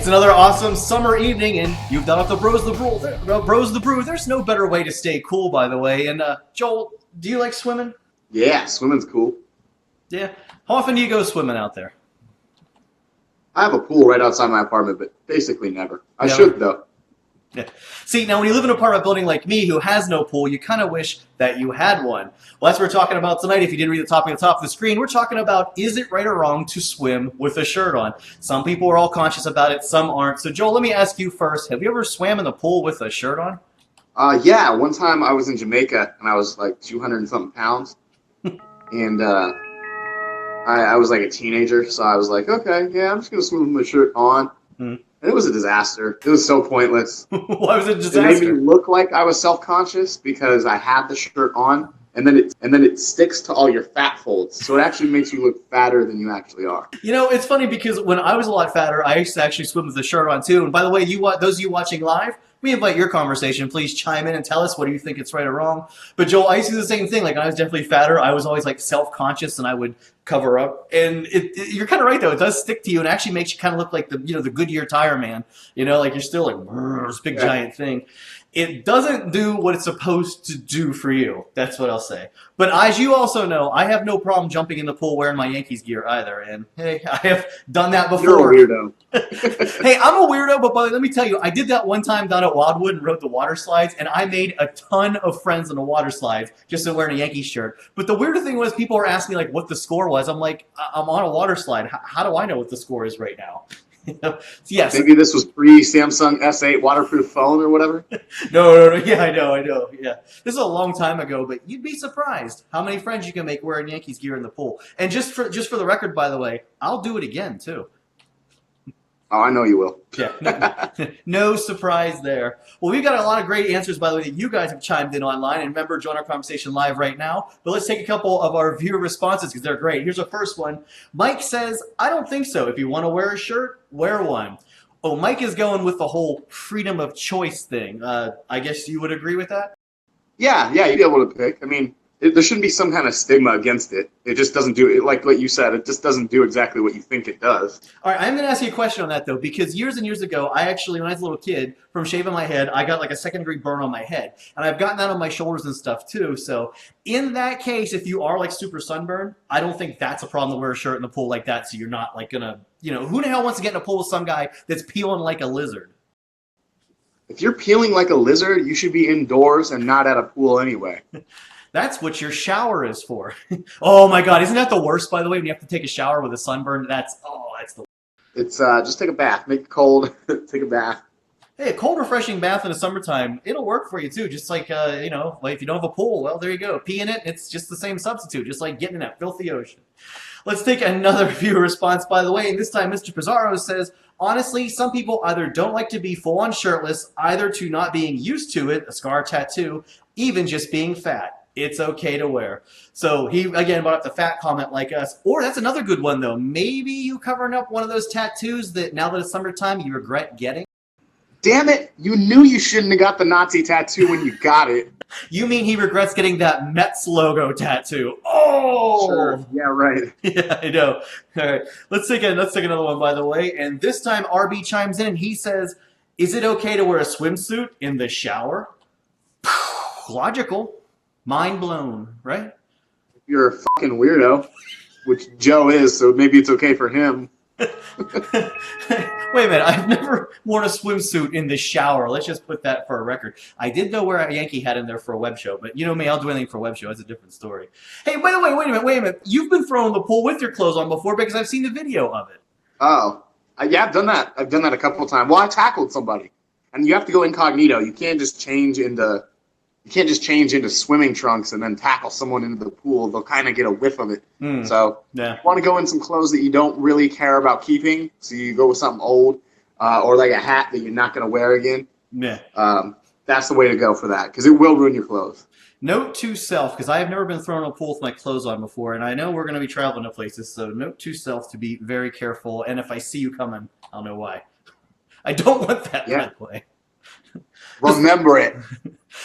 It's another awesome summer evening, and you've done up the Bros the Brew. There's no better way to stay cool, by the way. And Joel, do you like swimming? Yeah, swimming's cool. Yeah. How often do you go swimming out there? I have a pool right outside my apartment, but basically never. I Never? should, though. Yeah. See, now when you live in an apartment building like me who has no pool, you kind of wish that you had one. Well, that's what we're talking about tonight. If you didn't read the topic at the top of the screen, we're talking about, is it right or wrong to swim with a shirt on? Some people are all conscious about it, some aren't. So Joel, let me ask you first, have you ever swam in the pool with a shirt on? Yeah, one time I was in Jamaica, and I was like 200 and something pounds. And I was like a teenager, so I was like, okay, yeah, I'm just going to swim with my shirt on. And it was a disaster. It was so pointless. Why was it a disaster? It made me look like I was self-conscious because I had the shirt on, and then it sticks to all your fat folds. So it actually makes you look fatter than you actually are. You know, it's funny because when I was a lot fatter, I used to actually swim with a shirt on too. And by the way, those of you watching live, we invite your conversation. Please chime in and tell us, what do you think it's right or wrong? But Joel, I used to do the same thing. Like, I was definitely fatter. I was always like self-conscious, and I would cover up. And you're kind of right though. It does stick to you, and actually makes you kind of look like the Goodyear tire man. You know, like you're still like this big giant thing. It doesn't do what it's supposed to do for you. That's what I'll say. But as you also know, I have no problem jumping in the pool wearing my Yankees gear either. And hey, I have done that before. You're a weirdo. Hey, I'm a weirdo, but let me tell you, I did that one time down at Wildwood and rode the water slides, and I made a ton of friends on the water slides just in wearing a Yankees shirt. But the weirder thing was, people were asking me like what the score was. I'm like, I'm on a water slide. How do I know what the score is right now? Yes. Maybe this was pre-Samsung S8 waterproof phone or whatever. No. Yeah, I know. Yeah, this is a long time ago, but you'd be surprised how many friends you can make wearing Yankees gear in the pool. And just for the record, by the way, I'll do it again too. Oh, I know you will. Yeah, no surprise there. Well, we've got a lot of great answers, by the way, that you guys have chimed in online. And remember, join our conversation live right now. But let's take a couple of our viewer responses because they're great. Here's our first one. Mike says, I don't think so. If you want to wear a shirt, wear one. Oh, Mike is going with the whole freedom of choice thing. I guess you would agree with that? Yeah, you'd be able to pick. I mean, there shouldn't be some kind of stigma against it. It just doesn't do it, like what you said, it just doesn't do exactly what you think it does. All right, I'm going to ask you a question on that, though, because years and years ago, I actually, when I was a little kid, from shaving my head, I got like a second-degree burn on my head. And I've gotten that on my shoulders and stuff, too. So in that case, if you are like super sunburned, I don't think that's a problem to wear a shirt in the pool like that, so you're not like going to, who the hell wants to get in a pool with some guy that's peeling like a lizard? If you're peeling like a lizard, you should be indoors and not at a pool anyway. That's what your shower is for. Oh my God, isn't that the worst, by the way, when you have to take a shower with a sunburn? That's the worst. It's just take a bath, make it cold, take a bath. Hey, a cold, refreshing bath in the summertime, it'll work for you too. Just like, like if you don't have a pool, well, there you go. Pee in it, it's just the same substitute, just like getting in that filthy ocean. Let's take another viewer response, by the way, and this time Mr. Pizarro says, honestly, some people either don't like to be full-on shirtless, either to not being used to it, a scar, tattoo, even just being fat. It's okay to wear. So he, again, brought up the fat comment like us. Or that's another good one, though. Maybe you covering up one of those tattoos that now that it's summertime, you regret getting. Damn it. You knew you shouldn't have got the Nazi tattoo when you got it. You mean he regrets getting that Mets logo tattoo? Oh! Sure. Yeah, right. Yeah, I know. All right. Let's take another one, by the way. And this time, RB chimes in and he says, is it okay to wear a swimsuit in the shower? Logical. Mind blown, right? You're a fucking weirdo, which Joe is, so maybe it's okay for him. Wait a minute, I've never worn a swimsuit in the shower. Let's just put that for a record. I did though wear a Yankee hat in there for a web show, but you know me, I'll do anything for a web show. That's a different story. Hey, by the way, wait a minute. You've been thrown in the pool with your clothes on before because I've seen the video of it. Oh, yeah, I've done that. I've done that a couple of times. Well, I tackled somebody, and you have to go incognito. You can't just change into swimming trunks and then tackle someone into the pool. They'll kind of get a whiff of it. So yeah. You want to go in some clothes that you don't really care about keeping. So you go with something old or like a hat that you're not going to wear again. Yeah. That's the way to go for that because it will ruin your clothes. Note to self, because I have never been thrown in a pool with my clothes on before, and I know we're going to be traveling to places, so note to self to be very careful, and if I see you coming, I'll know why. I don't want that, by the way. Remember it.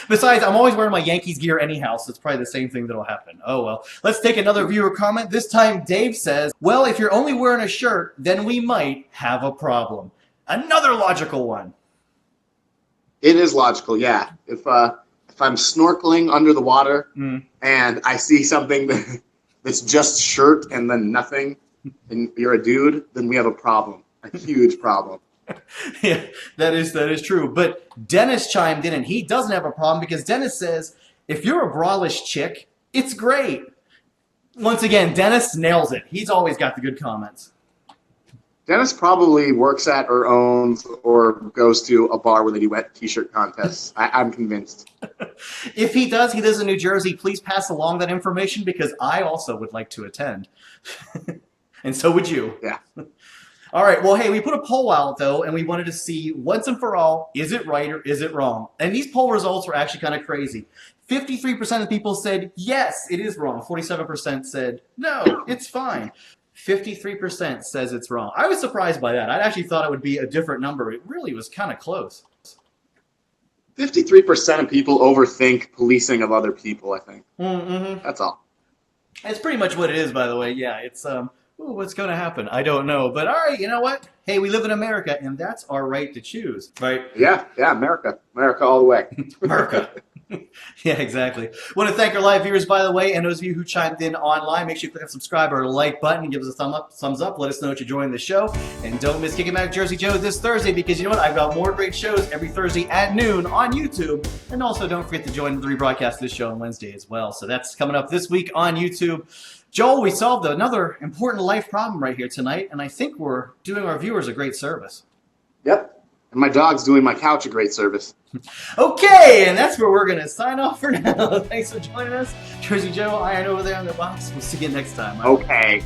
Besides, I'm always wearing my Yankees gear anyhow, so it's probably the same thing that'll happen. Oh, well. Let's take another viewer comment. This time, Dave says, well, if you're only wearing a shirt, then we might have a problem. Another logical one. It is logical, yeah. If I'm snorkeling under the water and I see something that's just shirt and then nothing, and you're a dude, then we have a problem, a huge problem. Yeah, that is true. But Dennis chimed in, and he doesn't have a problem because Dennis says, if you're a braless chick, it's great. Once again, Dennis nails it. He's always got the good comments. Dennis probably works at or owns or goes to a bar where they do wet t-shirt contests. I'm convinced. If he does in New Jersey, please pass along that information because I also would like to attend. And so would you. Yeah. All right. Well, hey, we put a poll out, though, and we wanted to see once and for all, is it right or is it wrong? And these poll results were actually kind of crazy. 53% of people said, yes, it is wrong. 47% said, no, it's fine. 53% says it's wrong. I was surprised by that. I actually thought it would be a different number. It really was kind of close. 53% of people overthink policing of other people, I think. Mm-hmm. That's all. That's pretty much what it is, by the way. Yeah, it's, ooh, what's going to happen? I don't know. But all right, you know what? Hey, we live in America, and that's our right to choose, right? Yeah, America. America all the way. America. Yeah, exactly. Want to thank our live viewers, by the way, and those of you who chimed in online. Make sure you click that subscribe or like button and give us a thumbs up. Let us know that you're enjoying the show. And don't miss Kicking Back Jersey Joe this Thursday because you know what? I've got more great shows every Thursday at noon on YouTube. And also don't forget to join the rebroadcast of this show on Wednesday as well. So that's coming up this week on YouTube. Joel, we solved another important life problem right here tonight, and I think we're doing our viewers a great service. Yep. And my dog's doing my couch a great service. Okay, and that's where we're going to sign off for now. Thanks for joining us. Jersey Joe, Iron over there on the box. We'll see you next time. Okay.